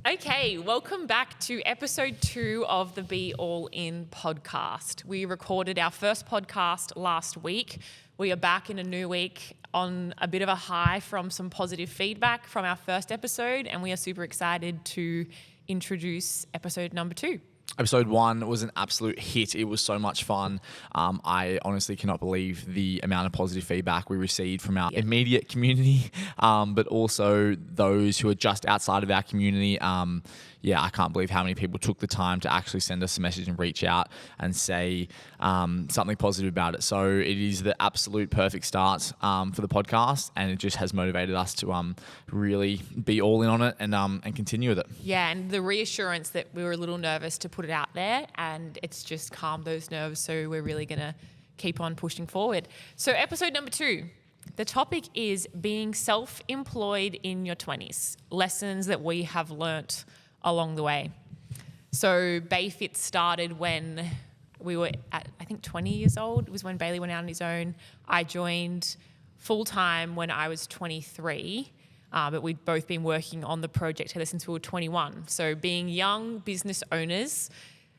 Okay, welcome back to episode 2 of the Be All In podcast. We recorded our first podcast last week. We are back in a new week on a bit of a high from some positive feedback from our first episode, and we are super excited to introduce episode number 2. Episode 1 was an absolute hit. It was so much fun. I honestly cannot believe the amount of positive feedback we received from our immediate community, but also those who are just outside of our community. I can't believe how many people took the time to actually send us a message and reach out and say something positive about it. So it is the absolute perfect start for the podcast, and it just has motivated us to really be all in on it and continue with it. Yeah, and the reassurance that we were a little nervous to put it out there, and it's just calmed those nerves. So we're really going to keep on pushing forward. So episode number 2. The topic is being self-employed in your 20s, lessons that we have learnt along the way. So Bayfit started when we were at, I think, 20 years old. It was when Bailey went out on his own. I joined full-time when I was 23, but we'd both been working on the project together since we were 21. So being young business owners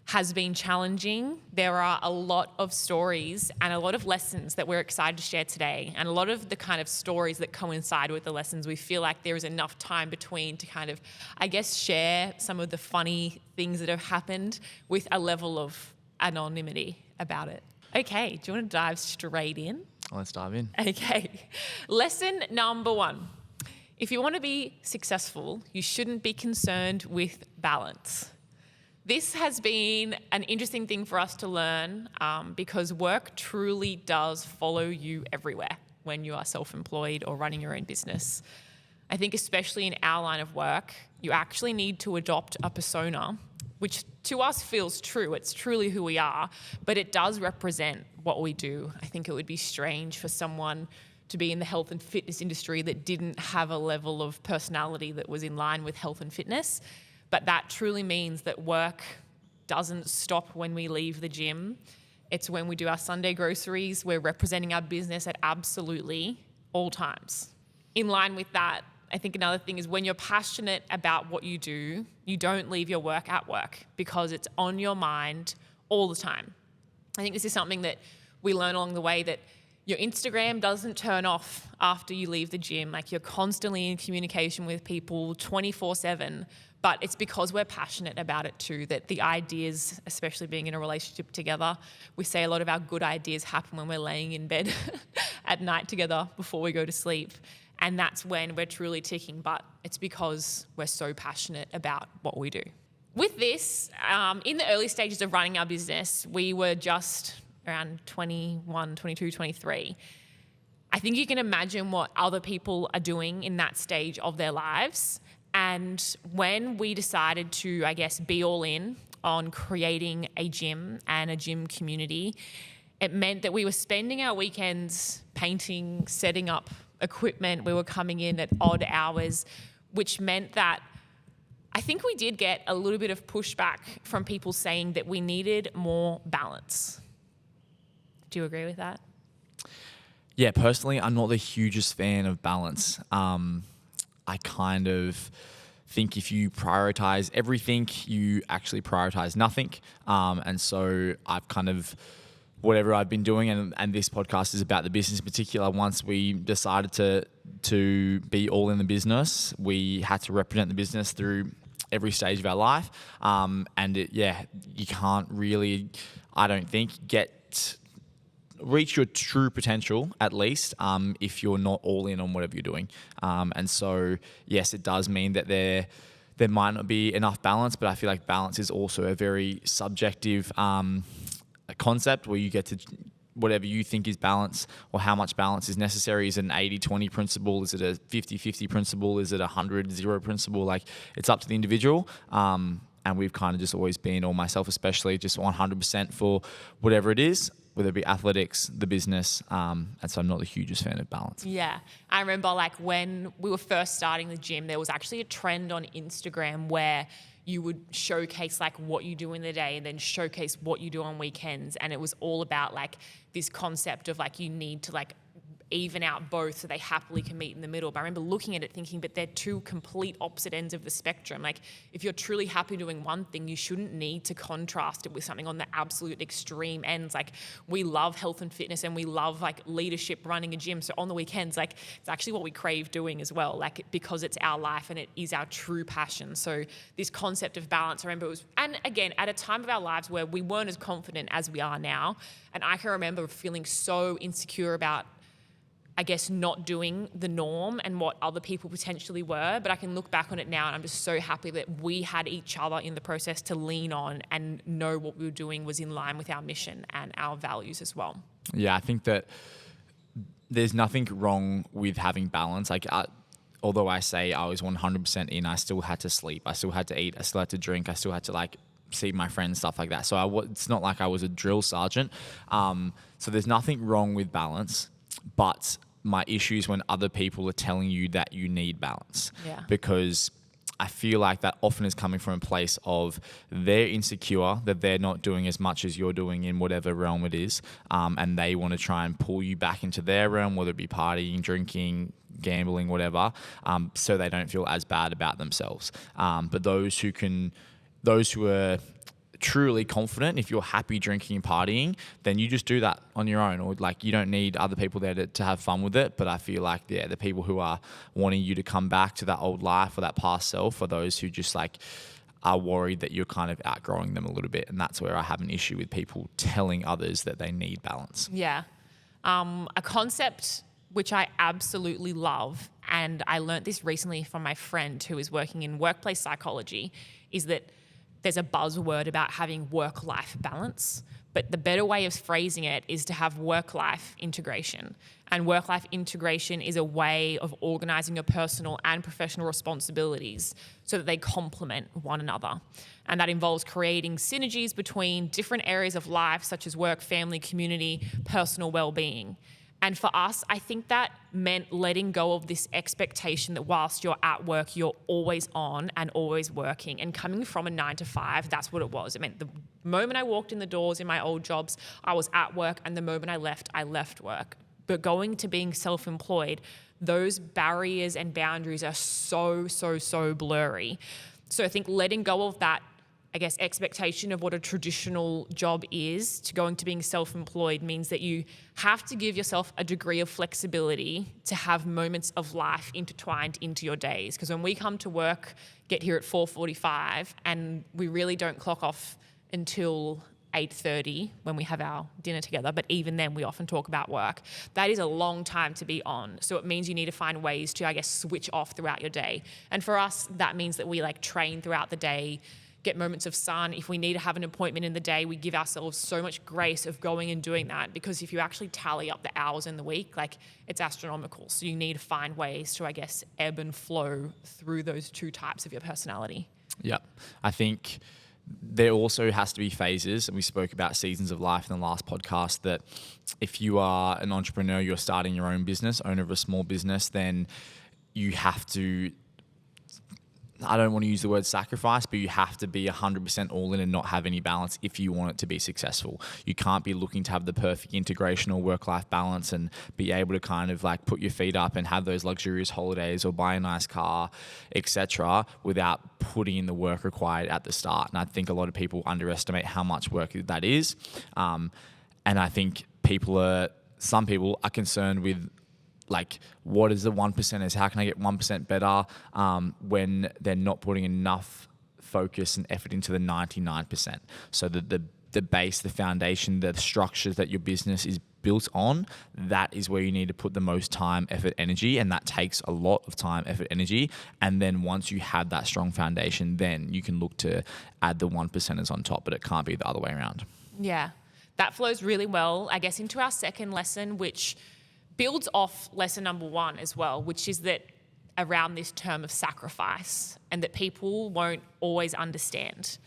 has been challenging. There are a lot of stories and a lot of lessons that we're excited to share today, and a lot of the kind of stories that coincide with the lessons. We feel like there is enough time between to kind of, I guess, share some of the funny things that have happened with a level of anonymity about it. Okay, do you want to dive straight in? Let's dive in. Okay. Lesson number 1. If you want to be successful, you shouldn't be concerned with balance. This has been an interesting thing for us to learn because work truly does follow you everywhere when you are self-employed or running your own business. I think especially in our line of work, you actually need to adopt a persona, which to us feels true. It's truly who we are, but it does represent what we do. I think it would be strange for someone to be in the health and fitness industry that didn't have a level of personality that was in line with health and fitness. But that truly means that work doesn't stop when we leave the gym. It's when we do our Sunday groceries. We're representing our business at absolutely all times. In line with that, I think another thing is when you're passionate about what you do, you don't leave your work at work because it's on your mind all the time. I think this is something that we learn along the way, that your Instagram doesn't turn off after you leave the gym. Like, you're constantly in communication with people 24/7. But it's because we're passionate about it too, that the ideas, especially being in a relationship together, we say a lot of our good ideas happen when we're laying in bed at night together before we go to sleep. And that's when we're truly ticking, but it's because we're so passionate about what we do. With this, in the early stages of running our business, we were just around 21, 22, 23. I think you can imagine what other people are doing in that stage of their lives. And when we decided to, I guess, be all in on creating a gym and a gym community, it meant that we were spending our weekends painting, setting up equipment. We were coming in at odd hours, which meant that I think we did get a little bit of pushback from people saying that we needed more balance. Do you agree with that? Yeah, personally, I'm not the hugest fan of balance. I kind of think if you prioritize everything, you actually prioritize nothing. And so I've kind of, whatever I've been doing, and this podcast is about the business in particular, once we decided to be all in the business, we had to represent the business through every stage of our life. You can't really, I don't think, reach your true potential, at least, if you're not all in on whatever you're doing. And so, yes, it does mean that there might not be enough balance, but I feel like balance is also a very subjective concept where you get to whatever you think is balance, or how much balance is necessary. Is it an 80-20 principle? Is it a 50-50 principle? Is it a 100-0 principle? Like, it's up to the individual. And we've kind of just always been, or myself especially, just 100% for whatever it is, whether it be athletics, the business, and so I'm not the hugest fan of balance. Yeah. I remember like when we were first starting the gym, there was actually a trend on Instagram where you would showcase like what you do in the day and then showcase what you do on weekends. And it was all about like this concept of like you need to like even out both so they happily can meet in the middle. But I remember looking at it thinking, but they're two complete opposite ends of the spectrum. Like, if you're truly happy doing one thing, you shouldn't need to contrast it with something on the absolute extreme ends. Like, we love health and fitness and we love like leadership, running a gym. So on the weekends, like, it's actually what we crave doing as well, like, because it's our life and it is our true passion. So this concept of balance, I remember it was, and again, at a time of our lives where we weren't as confident as we are now. And I can remember feeling so insecure about, I guess, not doing the norm and what other people potentially were. But I can look back on it now and I'm just so happy that we had each other in the process to lean on and know what we were doing was in line with our mission and our values as well. Yeah, I think that there's nothing wrong with having balance. Like, although I say I was 100% in, I still had to sleep. I still had to eat. I still had to drink. I still had to like see my friends, stuff like that. So it's not like I was a drill sergeant. So there's nothing wrong with balance, but my issue is when other people are telling you that you need balance. Yeah. Because I feel like that often is coming from a place of they're insecure that they're not doing as much as you're doing in whatever realm it is. And they want to try and pull you back into their realm, whether it be partying, drinking, gambling, whatever, so they don't feel as bad about themselves. But those who are truly confident, if you're happy drinking and partying, then you just do that on your own, or like you don't need other people there to have fun with it. But I feel like, yeah, the people who are wanting you to come back to that old life or that past self are those who just like are worried that you're kind of outgrowing them a little bit. And that's where I have an issue with people telling others that they need balance. Yeah. A concept which I absolutely love, and I learned this recently from my friend who is working in workplace psychology, is that there's a buzzword about having work-life balance, but the better way of phrasing it is to have work-life integration. And work-life integration is a way of organizing your personal and professional responsibilities so that they complement one another. And that involves creating synergies between different areas of life, such as work, family, community, personal well-being. And for us, I think that meant letting go of this expectation that whilst you're at work, you're always on and always working. And coming from a 9 to 5, that's what it was. It meant the moment I walked in the doors in my old jobs, I was at work, and the moment I left work. But going to being self-employed, those barriers and boundaries are so blurry. So I think letting go of that, I guess, expectation of what a traditional job is to going to being self-employed means that you have to give yourself a degree of flexibility to have moments of life intertwined into your days. Because when we come to work, get here at 4:45, and we really don't clock off until 8:30 when we have our dinner together, but even then we often talk about work. That is a long time to be on. So it means you need to find ways to, I guess, switch off throughout your day. And for us, that means that we like train throughout the day, get moments of sun. If we need to have an appointment in the day, we give ourselves so much grace of going and doing that, because if you actually tally up the hours in the week, like, it's astronomical. So you need to find ways to, I guess, ebb and flow through those two types of your personality. Yeah. I think there also has to be phases, and we spoke about seasons of life in the last podcast, that if you are an entrepreneur, you're starting your own business, owner of a small business, then you have to, I don't want to use the word sacrifice, but you have to be 100% all in and not have any balance if you want it to be successful. You can't be looking to have the perfect integration or work-life balance and be able to kind of like put your feet up and have those luxurious holidays or buy a nice car, etc., without putting in the work required at the start. And I think a lot of people underestimate how much work that is. And I think some people are concerned with, like, what is the 1%ers? How can I get 1% better when they're not putting enough focus and effort into the 99%? So the base, the foundation, the structures that your business is built on, that is where you need to put the most time, effort, energy, and that takes a lot of time, effort, energy. And then once you have that strong foundation, then you can look to add the 1%ers on top, but it can't be the other way around. Yeah, that flows really well, I guess, into our second lesson, which builds off lesson number 1 as well, which is that around this term of sacrifice, and that people won't always understand.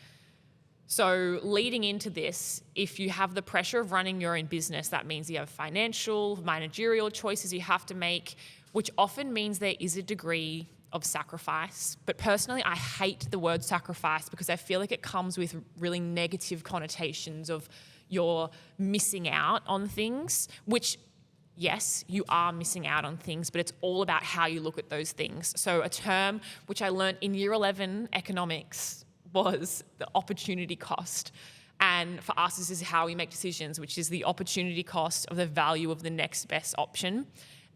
So leading into this, if you have the pressure of running your own business, that means you have financial, managerial choices you have to make, which often means there is a degree of sacrifice. But personally, I hate the word sacrifice because I feel like it comes with really negative connotations of you're missing out on things, which yes, you are missing out on things, but it's all about how you look at those things. So a term which I learned in year 11 economics was the opportunity cost. And for us, this is how we make decisions, which is the opportunity cost of the value of the next best option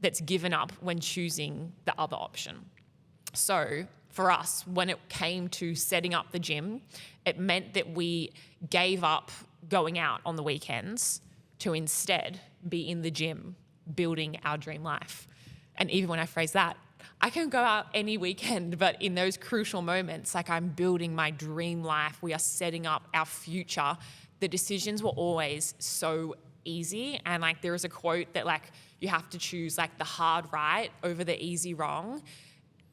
that's given up when choosing the other option. So for us, when it came to setting up the gym, it meant that we gave up going out on the weekends to instead be in the gym building our dream life. And even when I phrase that, I can go out any weekend, but in those crucial moments, like I'm building my dream life, we are setting up our future. The decisions were always so easy. And like there is a quote that like you have to choose like the hard right over the easy wrong.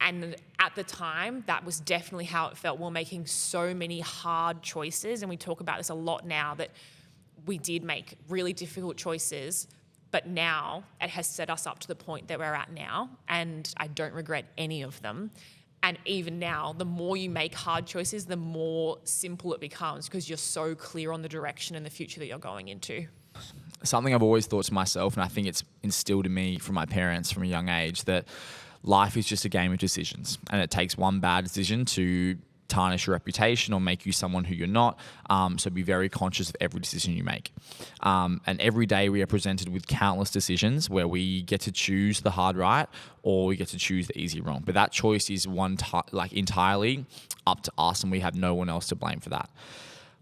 And at the time, that was definitely how it felt. We're making so many hard choices. And we talk about this a lot now, that we did make really difficult choices, but now it has set us up to the point that we're at now. And I don't regret any of them. And even now, the more you make hard choices, the more simple it becomes, because you're so clear on the direction and the future that you're going into. Something I've always thought to myself, and I think it's instilled in me from my parents from a young age, that life is just a game of decisions, and it takes one bad decision to tarnish your reputation or make you someone who you're not. So be very conscious of every decision you make. And every day we are presented with countless decisions where we get to choose the hard right or we get to choose the easy wrong. But that choice is entirely up to us, and we have no one else to blame for that.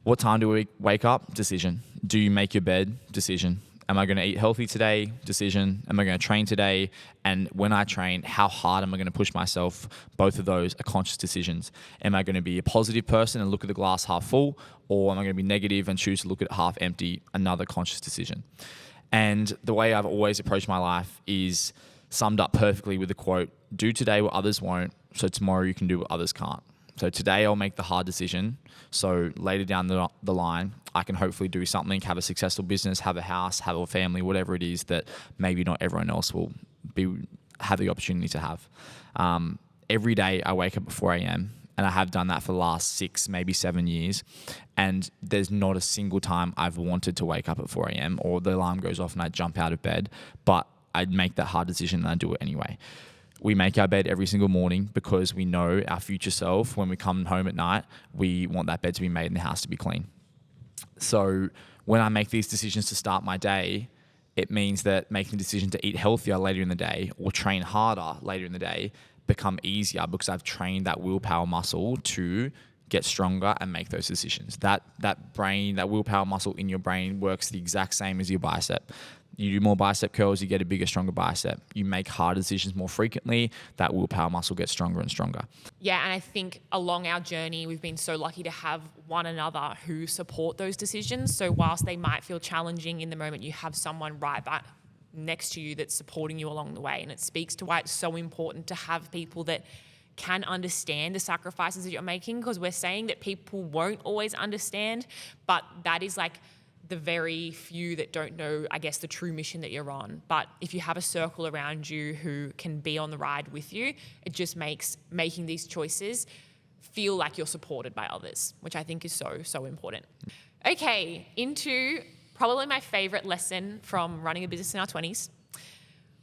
What time do we wake up? Decision. Do you make your bed? Decision. Am I going to eat healthy today? Decision. Am I going to train today? And when I train, how hard am I going to push myself? Both of those are conscious decisions. Am I going to be a positive person and look at the glass half full? Or am I going to be negative and choose to look at it half empty? Another conscious decision. And the way I've always approached my life is summed up perfectly with the quote, do today what others won't, so tomorrow you can do what others can't. So today I'll make the hard decision, so later down the line, I can hopefully do something, have a successful business, have a house, have a family, whatever it is that maybe not everyone else will have the opportunity to have. Every day I wake up at 4 a.m. and I have done that for the last 6, maybe 7 years. And there's not a single time I've wanted to wake up at 4 a.m. or the alarm goes off and I jump out of bed, but I'd make that hard decision and I do it anyway. We make our bed every single morning because we know our future self, when we come home at night, we want that bed to be made and the house to be clean. So when I make these decisions to start my day, it means that making a decision to eat healthier later in the day or train harder later in the day become easier because I've trained that willpower muscle to get stronger and make those decisions. That willpower muscle in your brain works the exact same as your bicep. You do more bicep curls, you get a bigger, stronger bicep. You make harder decisions more frequently, that willpower muscle gets stronger and stronger. Yeah, and I think along our journey, we've been so lucky to have one another who support those decisions. So whilst they might feel challenging in the moment, you have someone right back next to you that's supporting you along the way. And it speaks to why it's so important to have people that can understand the sacrifices that you're making, because we're saying that people won't always understand, but that is like the very few that don't know, I guess, the true mission that you're on. But if you have a circle around you who can be on the ride with you, it just makes making these choices feel like you're supported by others, which I think is so, so important. Okay, into probably my favorite lesson from running a business in our 20s.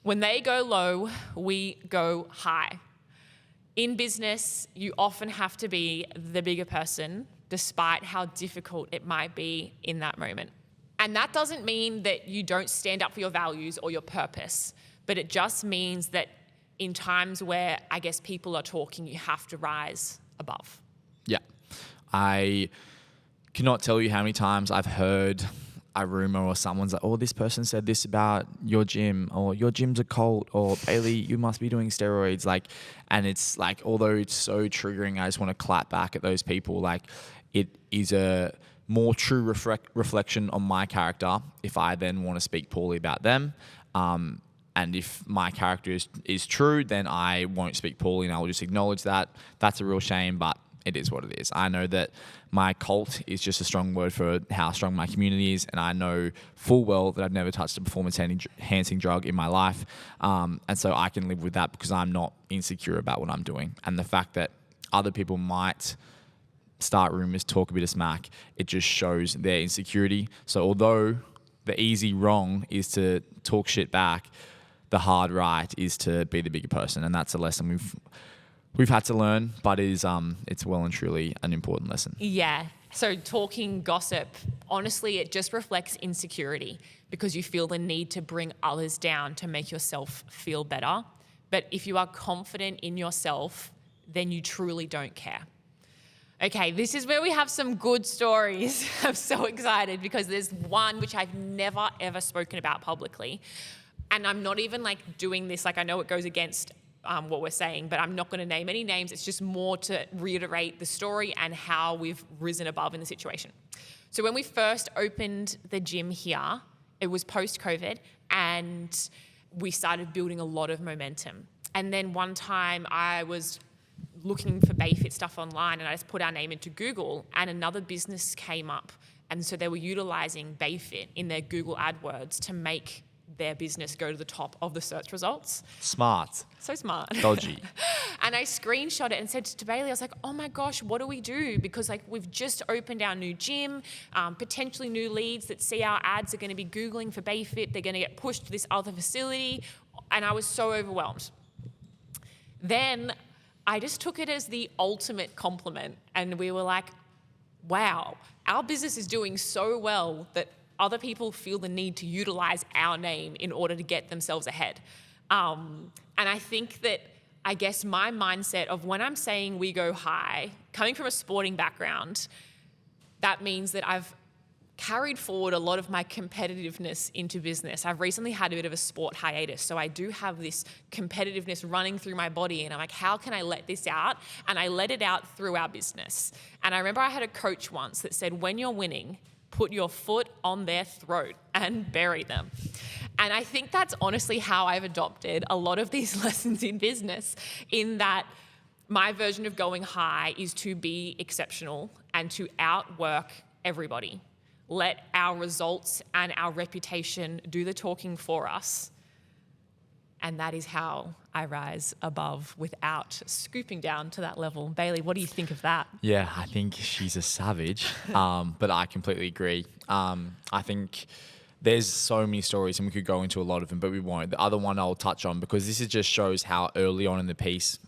When they go low, we go high. In business, you often have to be the bigger person, despite how difficult it might be in that moment. And that doesn't mean that you don't stand up for your values or your purpose, but it just means that in times where I guess people are talking, you have to rise above. Yeah. I cannot tell you how many times I've heard a rumor or someone's like, oh, this person said this about your gym, or your gym's a cult, or Bailey, you must be doing steroids. And it's like, although it's so triggering, I just want to clap back at those people. Like, it is a more true reflection on my character if I then want to speak poorly about them. And if my character is true, then I won't speak poorly and I'll just acknowledge that. That's a real shame, but it is what it is. I know that my cult is just a strong word for how strong my community is, and I know full well that I've never touched a performance-enhancing drug in my life. And so I can live with that because I'm not insecure about what I'm doing. And the fact that other people might start rumors, talk a bit of smack, it just shows their insecurity. So although the easy wrong is to talk shit back. The hard right is to be the bigger person, and that's a lesson we've had to learn, but it's well and truly an important lesson. Yeah. So talking gossip, honestly, it just reflects insecurity because you feel the need to bring others down to make yourself feel better. But if you are confident in yourself, then you truly don't care. Okay, this is where we have some good stories. I'm so excited because there's one which I've never, ever spoken about publicly. And I'm not even like doing this, like I know it goes against what we're saying, but I'm not going to name any names. It's just more to reiterate the story and how we've risen above in the situation. So when we first opened the gym here, it was post-COVID and we started building a lot of momentum. And then one time I was looking for BayFit stuff online and I just put our name into Google and another business came up. And so they were utilizing BayFit in their Google AdWords to make their business go to the top of the search results. Smart. So smart. Dodgy. And I screenshot it and said to Bailey, I was like, oh my gosh, what do we do? Because like we've just opened our new gym, potentially new leads that see our ads are going to be Googling for BayFit. They're going to get pushed to this other facility. And I was so overwhelmed. Then I just took it as the ultimate compliment. And we were like, wow, our business is doing so well that other people feel the need to utilize our name in order to get themselves ahead. And I think that, I guess my mindset of when I'm saying we go high, coming from a sporting background, that means that I've carried forward a lot of my competitiveness into business. I've recently had a bit of a sport hiatus, so I do have this competitiveness running through my body, and I'm like, how can I let this out? And I let it out through our business. And I remember I had a coach once that said, when you're winning, put your foot on their throat and bury them. And I think that's honestly how I've adopted a lot of these lessons in business, in that my version of going high is to be exceptional and to outwork everybody. Let our results and our reputation do the talking for us. And that is how I rise above without scooping down to that level. Bailey, what do you think of that? Yeah, I think she's a savage, but I completely agree. I think there's so many stories and we could go into a lot of them, but we won't. The other one I'll touch on, because this just shows how early on in the piece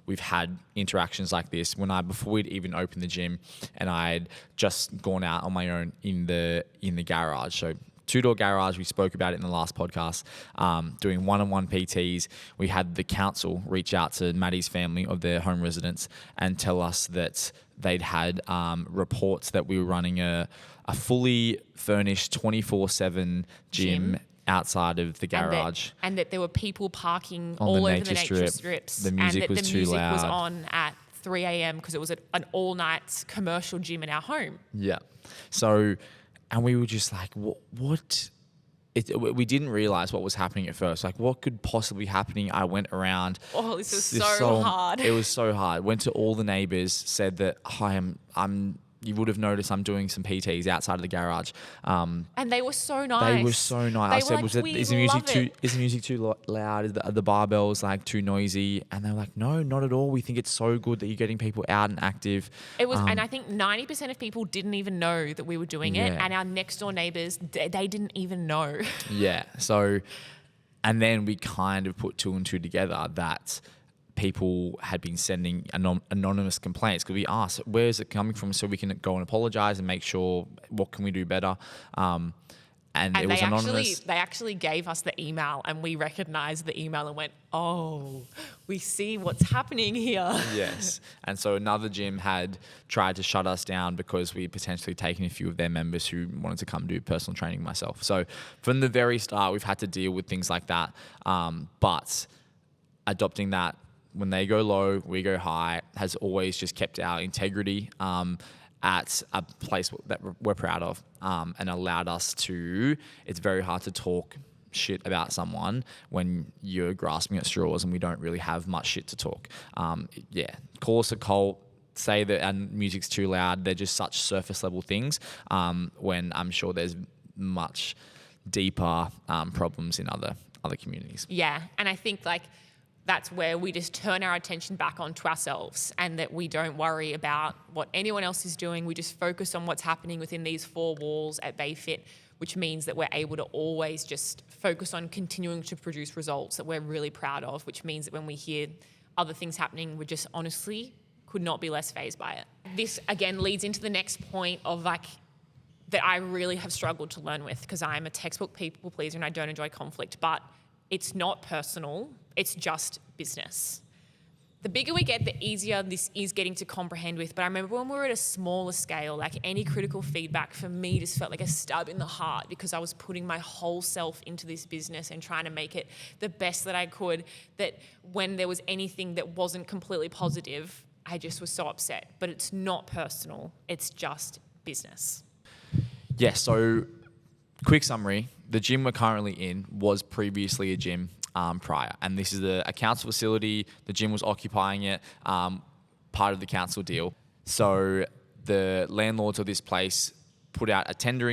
we've had interactions like this. Before we'd even opened the gym, and I'd just gone out on my own in the garage. So two-door garage, we spoke about it in the last podcast, doing one-on-one PTs. We had the council reach out to Maddie's family of their home residents and tell us that they'd had reports that we were running a fully furnished 24/7 gym outside of the garage. And that there were people parking on all over nature the nature strips. The music and that was the too music loud. was on at 3 a.m. because it was an all-night commercial gym in our home. Yeah. So, and we were just like, what? We didn't realize what was happening at first. Like, what could possibly be happening? I went around. Oh, this was so hard. It was so hard. Went to all the neighbors, said that, hi, you would have noticed I'm doing some PTs outside of the garage. And they were so nice. They were so nice. They I said, were like, is the music too loud? Is the barbells like too noisy? And they were like, no, not at all. We think it's so good that you're getting people out and active. It was, and I think 90% of people didn't even know that we were doing it. Yeah. And our next door neighbors, they didn't even know. Yeah. So, and then we kind of put two and two together that people had been sending anonymous complaints, because we asked, where is it coming from, so we can go and apologize and make sure what can we do better. And it was anonymous. They actually gave us the email, and we recognized the email and went, oh, we see what's happening here. Yes. And so another gym had tried to shut us down because we potentially taken a few of their members who wanted to come do personal training myself. So from the very start, we've had to deal with things like that. But adopting that, when they go low, we go high, has always just kept our integrity at a place that we're proud of, and allowed us to, it's very hard to talk shit about someone when you're grasping at straws and we don't really have much shit to talk. Call us a cult, say that our music's too loud. They're just such surface level things, when I'm sure there's much deeper problems in other communities. Yeah, and I think like that's where we just turn our attention back onto ourselves, and that we don't worry about what anyone else is doing. We just focus on what's happening within these four walls at BayFit, which means that we're able to always just focus on continuing to produce results that we're really proud of, which means that when we hear other things happening, we just honestly could not be less fazed by it. This again leads into the next point of like that I really have struggled to learn with, because I'm a textbook people pleaser and I don't enjoy conflict, but it's not personal, it's just business. The bigger we get, the easier this is getting to comprehend with. But I remember when we were at a smaller scale, like any critical feedback for me just felt like a stab in the heart, because I was putting my whole self into this business and trying to make it the best that I could, that when there was anything that wasn't completely positive, I just was so upset. But it's not personal, it's just business. Yeah, so quick summary. The gym we're currently in was previously a gym prior, and this is a council facility. The gym was occupying it, part of the council deal. So the landlords of this place put out a tender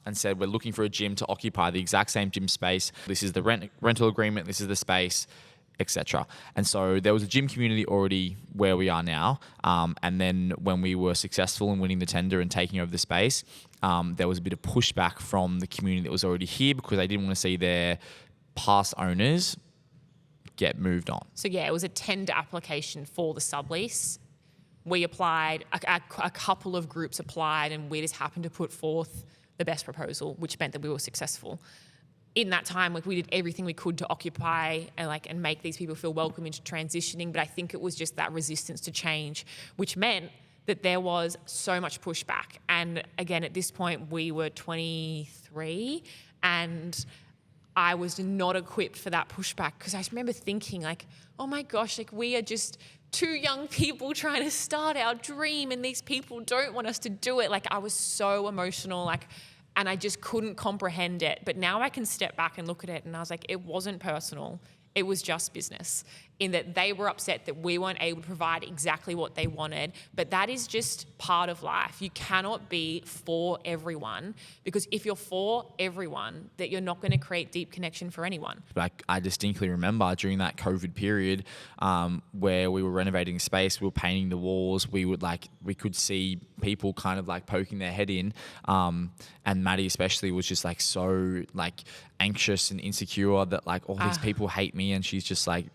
and said, we're looking for a gym to occupy the exact same gym space. This is the rental agreement, this is the space, etc. And so there was a gym community already where we are now. And then when we were successful in winning the tender and taking over the space, there was a bit of pushback from the community that was already here, because they didn't want to see their past owners get moved on. So yeah, it was a tender application for the sublease. We applied, a couple of groups applied, and we just happened to put forth the best proposal, which meant that we were successful. In that time, like, we did everything we could to occupy and make these people feel welcome into transitioning. But I think it was just that resistance to change, which meant that there was so much pushback. And again, at this point, we were 23, and I was not equipped for that pushback, because I remember thinking like, oh my gosh, like, we are just two young people trying to start our dream, and these people don't want us to do it. Like, I was so emotional, and I just couldn't comprehend it. But now I can step back and look at it, and I was like, it wasn't personal. It was just business, in that they were upset that we weren't able to provide exactly what they wanted. But that is just part of life. You cannot be for everyone, because if you're for everyone, that you're not going to create deep connection for anyone. Like, I distinctly remember during that COVID period, where we were renovating space, we were painting the walls, we could see people kind of like poking their head in, and Maddie especially was just like so like anxious and insecure that like all these people hate me, and she's just like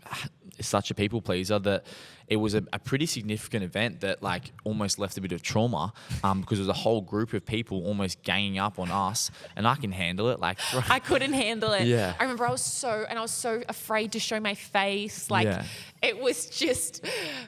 such a people pleaser, that it was a pretty significant event that like almost left a bit of trauma, because there was a whole group of people almost ganging up on us, and I can handle it. Like, I couldn't handle it. Yeah. I remember I was so afraid to show my face. Like, it was just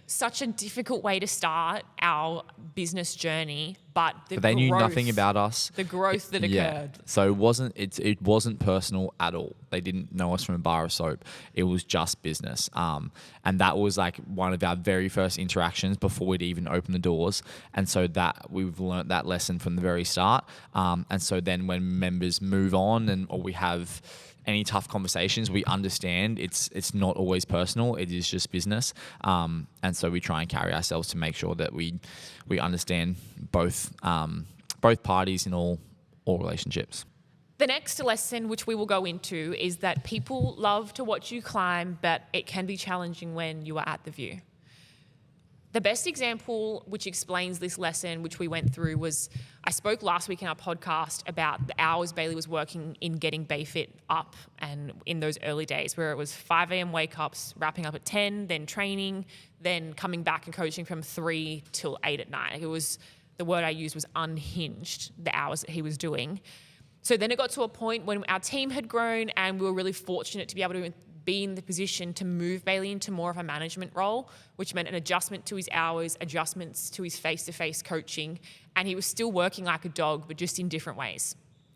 such a difficult way to start our business journey. But they knew nothing about us. The growth that occurred. Yeah. So it wasn't personal at all. They didn't know us from a bar of soap. It was just business. And that was like one of our very first interactions before we'd even open the doors. And so that we've learnt that lesson from the very start. And so then when members move on or we have any tough conversations, we understand it's not always personal. It is just business. And so we try and carry ourselves to make sure that we understand both parties in all relationships. The next lesson, which we will go into, is that people love to watch you climb, but it can be challenging when you are at the view. The best example which explains this lesson, which we went through, was I spoke last week in our podcast about the hours Bailey was working in getting BayFit up, and in those early days where it was 5 a.m. wake-ups, wrapping up at 10, then training, then coming back and coaching from 3 till 8 at night. It was, the word I used was unhinged, the hours that he was doing. So then it got to a point when our team had grown, and we were really fortunate to be able to be in the position to move Bailey into more of a management role, which meant an adjustment to his hours, adjustments to his face-to-face coaching, and he was still working like a dog, but just in different ways.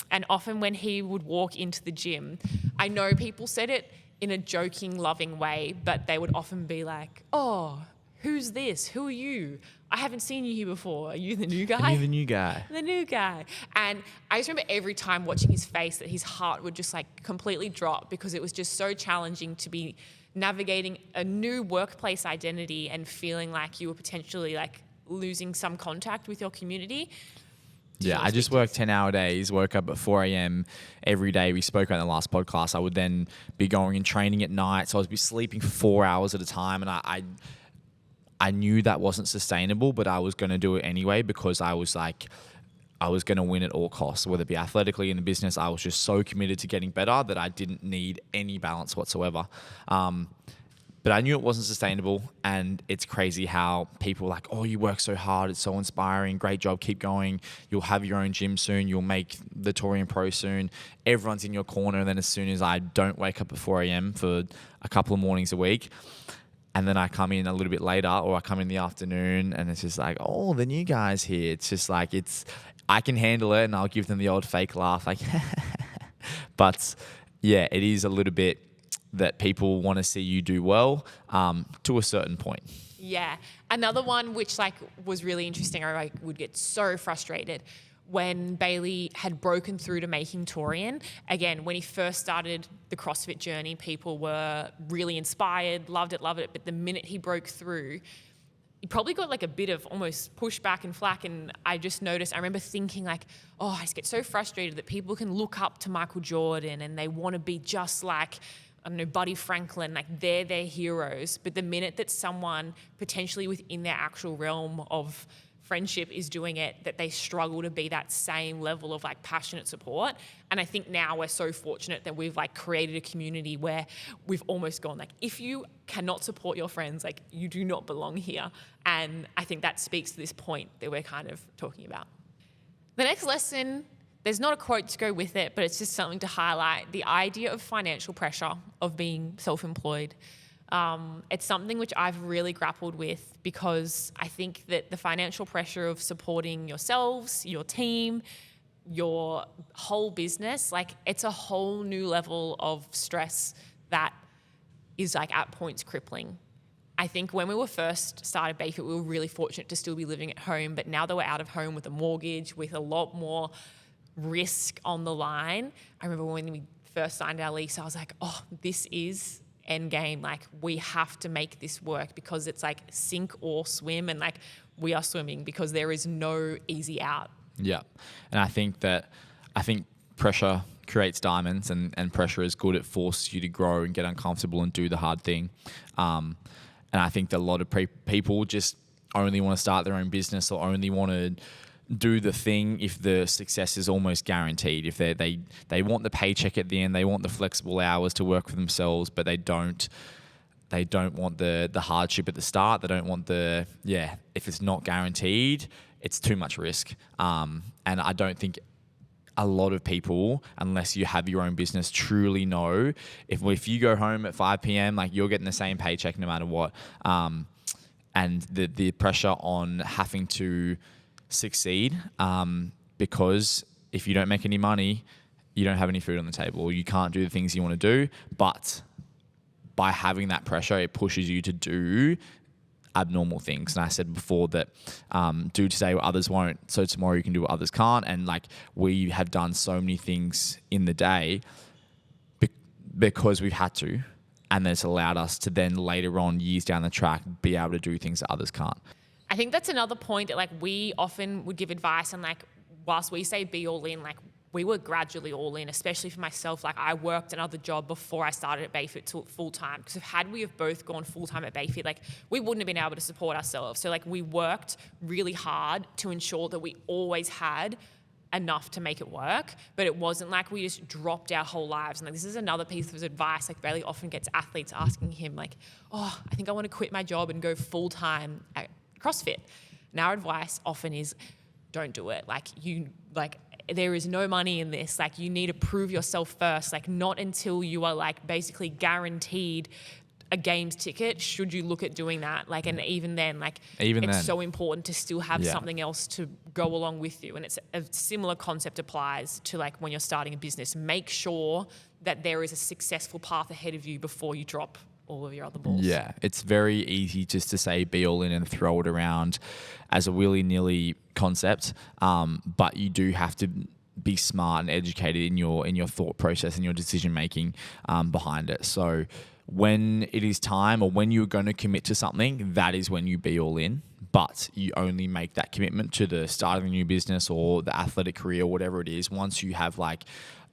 And often when he would walk into the gym, I know people said it in a joking, loving way, but they would often be like, oh, who's this? Who are you? I haven't seen you here before. Are you the new guy? Are you the new guy? The new guy. And I just remember every time watching his face that his heart would just like completely drop, because it was just so challenging to be navigating a new workplace identity and feeling like you were potentially like losing some contact with your community. Yeah, I just work 10-hour days, woke up at 4 a.m. every day. We spoke about in the last podcast. I would then be going and training at night. So I would be sleeping for 4 hours at a time. And I knew that wasn't sustainable, but I was going to do it anyway because I was like, I was going to win at all costs, whether it be athletically in the business. I was just so committed to getting better that I didn't need any balance whatsoever. But I knew it wasn't sustainable, and it's crazy how people are like, oh, you work so hard. It's so inspiring. Great job. Keep going. You'll have your own gym soon. You'll make the Torian Pro soon. Everyone's in your corner. And then as soon as I don't wake up at 4 a.m. for a couple of mornings a week, and then I come in a little bit later or I come in the afternoon and it's just like, oh, the new guy's here. It's just like, I can handle it, and I'll give them the old fake laugh. Like, but yeah, it is a little bit that people want to see you do well to a certain point. Yeah. Another one which like was really interesting, I would get so frustrated when Bailey had broken through to making Torian. Again, when he first started the CrossFit journey, people were really inspired, loved it. But the minute he broke through, he probably got like a bit of almost pushback and flack. And I just noticed, I remember thinking like, oh, I just get so frustrated that people can look up to Michael Jordan and they want to be just like, I don't know, Buddy Franklin, like they're their heroes. But the minute that someone potentially within their actual realm of friendship is doing it, that they struggle to be that same level of like passionate support. And I think now we're so fortunate that we've like created a community where we've almost gone like, if you cannot support your friends, like you do not belong here. And I think that speaks to this point that we're kind of talking about. The next lesson, there's not a quote to go with it, but it's just something to highlight the idea of financial pressure of being self-employed. It's something which I've really grappled with because I think that the financial pressure of supporting yourselves, your team, your whole business, like it's a whole new level of stress that is like at points crippling. I think when we were first started Bayfit, we were really fortunate to still be living at home, but now that we're out of home with a mortgage, with a lot more risk on the line. I remember when we first signed our lease, I was like, oh, this is end game. Like we have to make this work because it's like sink or swim, and like we are swimming because there is no easy out. Yeah. And I think pressure creates diamonds, and pressure is good. It forces you to grow and get uncomfortable and do the hard thing. And I think that a lot of people just only want to start their own business or only want to do the thing if the success is almost guaranteed. If they want the paycheck at the end, they want the flexible hours to work for themselves, but they don't want the hardship at the start. They don't want if it's not guaranteed, it's too much risk. And I don't think a lot of people, unless you have your own business, truly know if you go home at 5 p.m, like you're getting the same paycheck no matter what. And the pressure on having to succeed, because if you don't make any money, you don't have any food on the table, or you can't do the things you want to do. But by having that pressure, it pushes you to do abnormal things. And I said before that do today what others won't, so tomorrow you can do what others can't. And like we have done so many things in the day because we've had to, and then it's allowed us to then later on, years down the track, be able to do things that others can't. I think that's another point that like we often would give advice, and like whilst we say be all in, like we were gradually all in, especially for myself. Like I worked another job before I started at Bayfit full time, because had we have both gone full time at Bayfit, like we wouldn't have been able to support ourselves. So like we worked really hard to ensure that we always had enough to make it work, but it wasn't like we just dropped our whole lives. And like this is another piece of advice. Like Bailey often gets athletes asking him like, oh, I think I want to quit my job and go full time at CrossFit. And our advice often is don't do it. There is no money in this. Like you need to prove yourself first. Like not until you are like basically guaranteed a games ticket should you look at doing that. Like, and even then, it's so important to still have something else to go along with you. And it's a similar concept applies to like when you're starting a business. Make sure that there is a successful path ahead of you before you drop all of your other balls. Yeah, it's very easy just to say be all in and throw it around as a willy-nilly concept, but you do have to be smart and educated in your thought process and your decision making behind it. So when it is time, or when you're going to commit to something, that is when you be all in. but you only make that commitment to the start of a new business or the athletic career, whatever it is, once you have like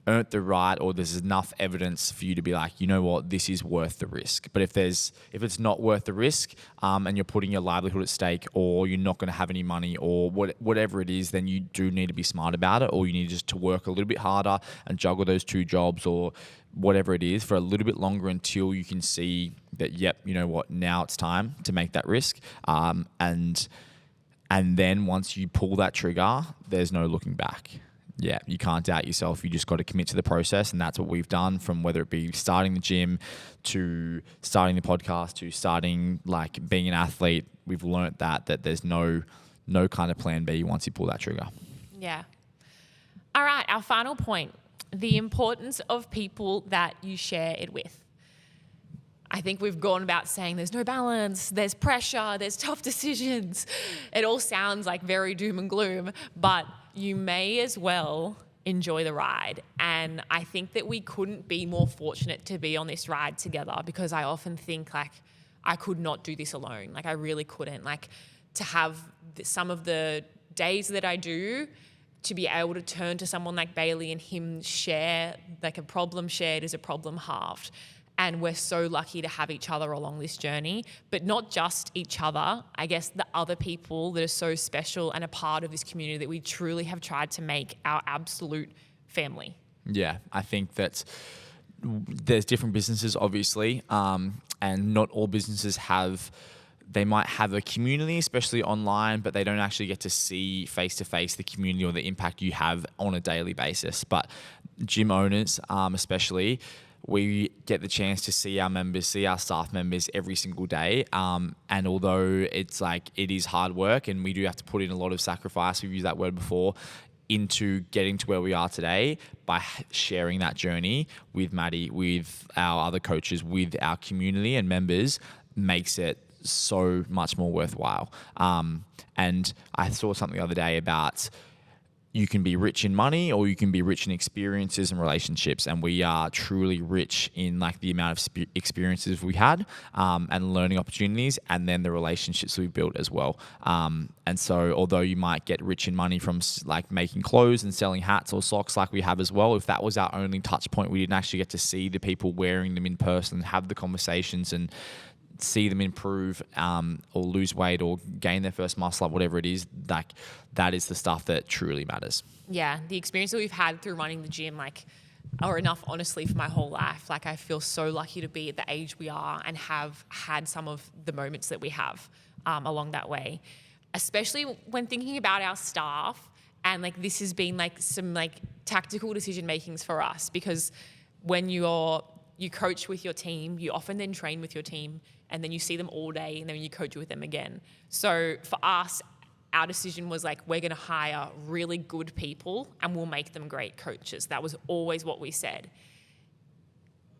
earned the right, or there's enough evidence for you to be like, you know what, this is worth the risk. But if it's not worth the risk, and you're putting your livelihood at stake, or you're not going to have any money, or whatever it is, then you do need to be smart about it, or you need just to work a little bit harder and juggle those 2 jobs or whatever it is for a little bit longer until you can see that, yep, you know what, now it's time to make that risk. And then once you pull that trigger, there's no looking back. Yeah, you can't doubt yourself. You just got to commit to the process. And that's what we've done, from whether it be starting the gym to starting the podcast to starting like being an athlete. We've learnt that there's no kind of plan B once you pull that trigger. Yeah. All right, our final point, the importance of people that you share it with. I think we've gone about saying there's no balance, there's pressure, there's tough decisions. It all sounds like very doom and gloom, but you may as well enjoy the ride. And I think that we couldn't be more fortunate to be on this ride together, because I often think like I could not do this alone. Like I really couldn't. Like to have some of the days that I do, to be able to turn to someone like Bailey and him share, like a problem shared is a problem halved. And we're so lucky to have each other along this journey, but not just each other, I guess the other people that are so special and a part of this community that we truly have tried to make our absolute family. Yeah, I think that there's different businesses, obviously, and not all businesses they might have a community, especially online, but they don't actually get to see face-to-face the community or the impact you have on a daily basis. But gym owners, especially, we get the chance to see our members, see our staff members every single day. And although it is hard work and we do have to put in a lot of sacrifice, we've used that word before, into getting to where we are today by sharing that journey with Maddie, with our other coaches, with our community and members, makes it so much more worthwhile. And I saw something the other day about you can be rich in money or you can be rich in experiences and relationships. And we are truly rich in like the amount of experiences we had, and learning opportunities, and then the relationships we've built as well. And so although you might get rich in money from like making clothes and selling hats or socks like we have as well, if that was our only touch point, we didn't actually get to see the people wearing them in person, have the conversations and see them improve, or lose weight or gain their first muscle up, whatever it is, like that is the stuff that truly matters. Yeah, the experience that we've had through running the gym, are enough, honestly, for my whole life. Like I feel so lucky to be at the age we are and have had some of the moments that we have along that way, especially when thinking about our staff. And like this has been like some like tactical decision makings for us, because when you coach with your team, you often then train with your team, and then you see them all day, and then you coach with them again. So for us, our decision was like, we're going to hire really good people and we'll make them great coaches. That was always what we said.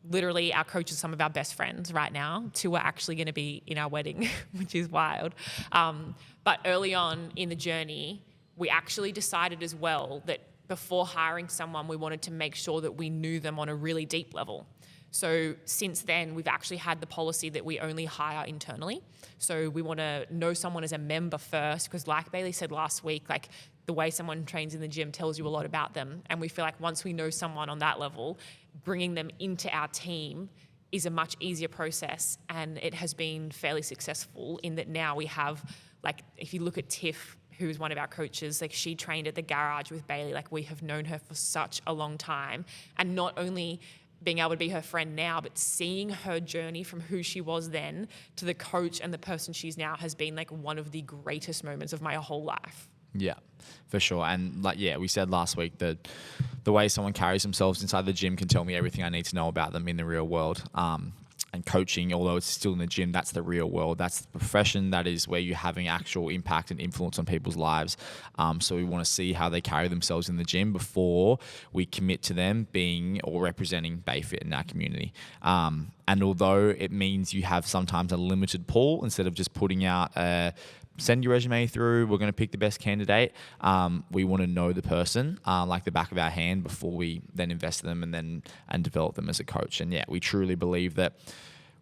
Literally, our coach is some of our best friends right now. 2 are actually going to be in our wedding, which is wild. But early on in the journey, we actually decided as well that before hiring someone, we wanted to make sure that we knew them on a really deep level. So since then, we've actually had the policy that we only hire internally. So we want to know someone as a member first, because like Bailey said last week, like the way someone trains in the gym tells you a lot about them. And we feel like once we know someone on that level, bringing them into our team is a much easier process. And it has been fairly successful in that now we have, like, if you look at Tiff, who's one of our coaches, like she trained at the garage with Bailey. Like we have known her for such a long time. And not only being able to be her friend now, but seeing her journey from who she was then to the coach and the person she's now has been like one of the greatest moments of my whole life. Yeah, for sure. And like, yeah, we said last week that the way someone carries themselves inside the gym can tell me everything I need to know about them in the real world. And coaching, although it's still in the gym, that's the real world. That's the profession. That is where you're having actual impact and influence on people's lives. So we want to see how they carry themselves in the gym before we commit to them being or representing BayFit in our community. And although it means you have sometimes a limited pool, instead of just putting out send your resume through, we're going to pick the best candidate. We want to know the person like the back of our hand before we then invest in them and develop them as a coach. And yeah, we truly believe that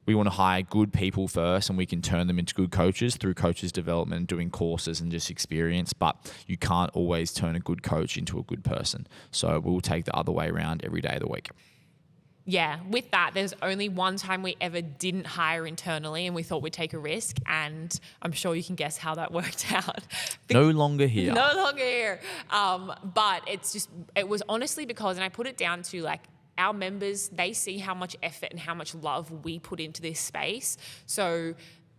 we want to hire good people first, and we can turn them into good coaches through coaches development, doing courses and just experience. But you can't always turn a good coach into a good person. So we'll take the other way around every day of the week. Yeah, with that, there's only one time we ever didn't hire internally and we thought we'd take a risk, and I'm sure you can guess how that worked out. No longer here. No longer here. But it was honestly because, and I put it down to like, our members, they see how much effort and how much love we put into this space. So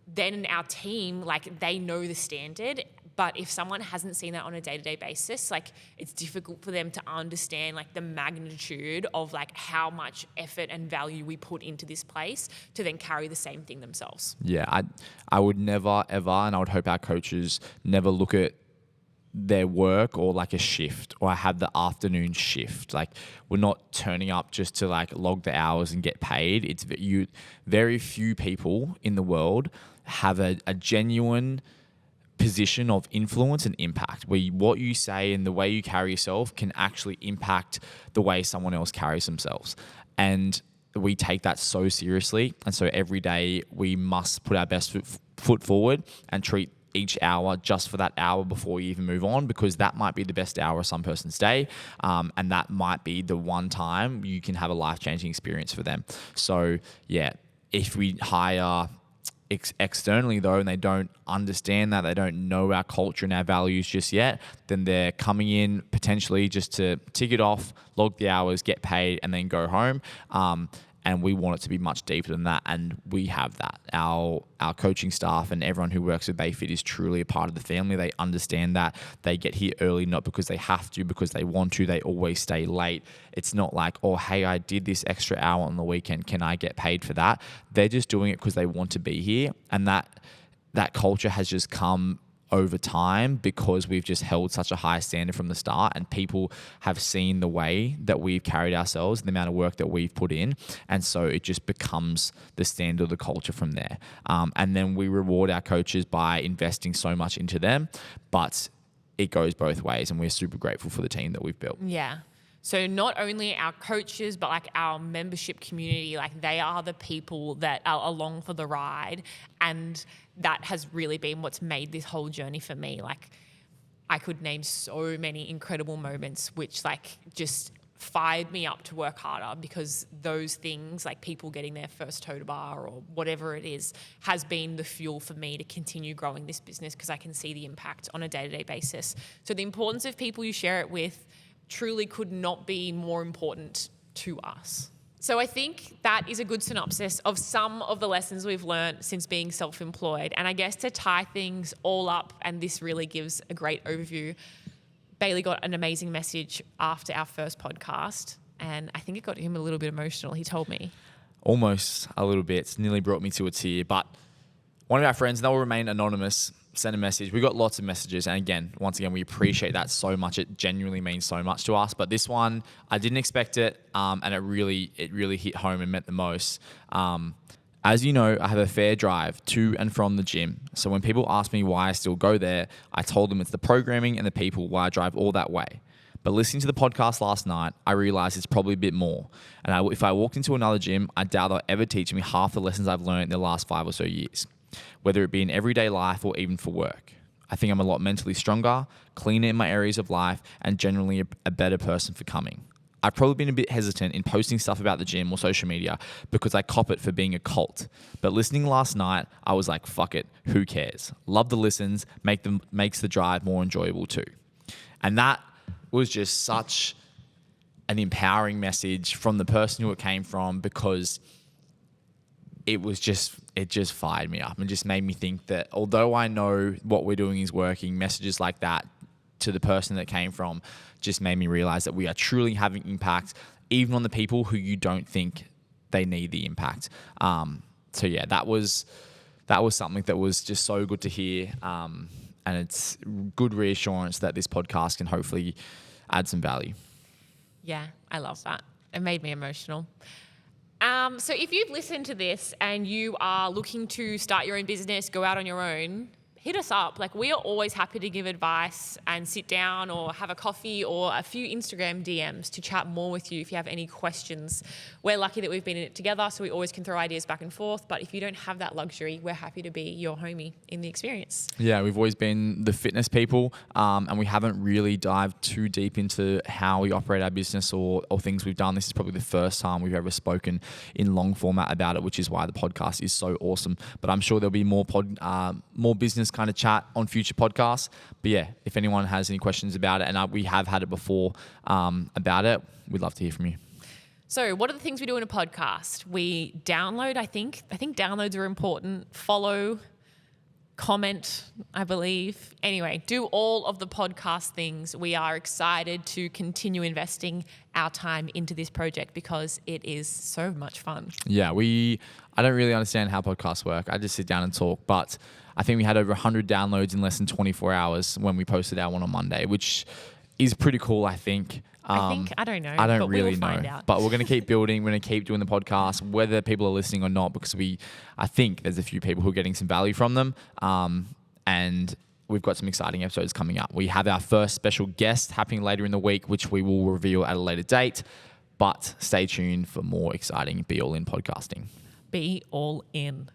then our team, like, they know the standard. But if someone hasn't seen that on a day-to-day basis, like, it's difficult for them to understand like the magnitude of like how much effort and value we put into this place to then carry the same thing themselves. Yeah, I would never, ever, and I would hope our coaches never look at their work or like a shift, or have the afternoon shift. Like, we're not turning up just to like log the hours and get paid. Very few people in the world have a genuine position of influence and impact, where what you say and the way you carry yourself can actually impact the way someone else carries themselves. And we take that so seriously. And so every day we must put our best foot forward and treat each hour just for that hour before you even move on, because that might be the best hour of some person's day. And that might be the one time you can have a life-changing experience for them. So yeah, if we hire externally though, and they don't understand that, they don't know our culture and our values just yet, then they're coming in potentially just to tick it off, log the hours, get paid, and then go home. And we want it to be much deeper than that, and we have that. Our coaching staff and everyone who works with Bayfit is truly a part of the family. They understand that. They get here early, not because they have to, because they want to. They always stay late. It's not like, oh, hey, I did this extra hour on the weekend, can I get paid for that? They're just doing it because they want to be here, and that culture has just come over time because we've just held such a high standard from the start, and people have seen the way that we've carried ourselves, the amount of work that we've put in, and so it just becomes the standard of the culture from there. And then we reward our coaches by investing so much into them, but it goes both ways, and we're super grateful for the team that we've built. Yeah. So not only our coaches, but like our membership community, like they are the people that are along for the ride. And that has really been what's made this whole journey for me. Like, I could name so many incredible moments which like just fired me up to work harder, because those things, like people getting their first toe to bar or whatever it is, has been the fuel for me to continue growing this business, because I can see the impact on a day-to-day basis. So the importance of people you share it with truly could not be more important to us. So I think that is a good synopsis of some of the lessons we've learned since being self-employed. And I guess to tie things all up, and this really gives a great overview, Bailey got an amazing message after our first podcast, and I think it got him a little bit emotional. He told me. Almost a little bit. It's nearly brought me to a tear. But one of our friends, and they'll remain anonymous, sent a message. We got lots of messages, and again, once again, we appreciate that so much. It genuinely means so much to us. But this one, I didn't expect it, and it really hit home and meant the most. As you know, I have a fair drive to and from the gym. So when people ask me why I still go there, I told them it's the programming and the people why I drive all that way. But listening to the podcast last night, I realized it's probably a bit more. And if I walked into another gym, I doubt they'll ever teach me half the lessons I've learned in the last 5 or so years, whether it be in everyday life or even for work. I think I'm a lot mentally stronger, cleaner in my areas of life, and generally a better person for coming. I've probably been a bit hesitant in posting stuff about the gym or social media because I cop it for being a cult. But listening last night, I was like, fuck it, who cares? Love the listens, makes the drive more enjoyable too. And that was just such an empowering message from the person who it came from, because it just fired me up and just made me think that although I know what we're doing is working, messages like that to the person that came from just made me realize that we are truly having impact, even on the people who you don't think they need the impact. So yeah, that was something that was just so good to hear. And it's good reassurance that this podcast can hopefully add some value. Yeah, I love that. It made me emotional. So if you've listened to this and you are looking to start your own business, go out on your own, hit us up. Like, we are always happy to give advice and sit down or have a coffee or a few Instagram DMs to chat more with you if you have any questions. We're lucky that we've been in it together, so we always can throw ideas back and forth. But if you don't have that luxury, we're happy to be your homie in the experience. Yeah, we've always been the fitness people, and we haven't really dived too deep into how we operate our business or things we've done. This is probably the first time we've ever spoken in long format about it, which is why the podcast is so awesome. But I'm sure there'll be more business kind of chat on future podcasts. But yeah, if anyone has any questions about it, and we have had it before about it, we'd love to hear from you. So what are the things we do in a podcast? We download, I think downloads are important. Follow, comment, I believe. Anyway, do all of the podcast things. We are excited to continue investing our time into this project because it is so much fun. Yeah, I don't really understand how podcasts work. I just sit down and talk, but I think we had over 100 downloads in less than 24 hours when we posted our one on Monday, which is pretty cool, I think. I don't know. I don't but really we will know. find out. But we're going to keep building. We're going to keep doing the podcast, whether people are listening or not, because I think there's a few people who are getting some value from them. And we've got some exciting episodes coming up. We have our first special guest happening later in the week, which we will reveal at a later date. But stay tuned for more exciting Be All In podcasting. Be all in.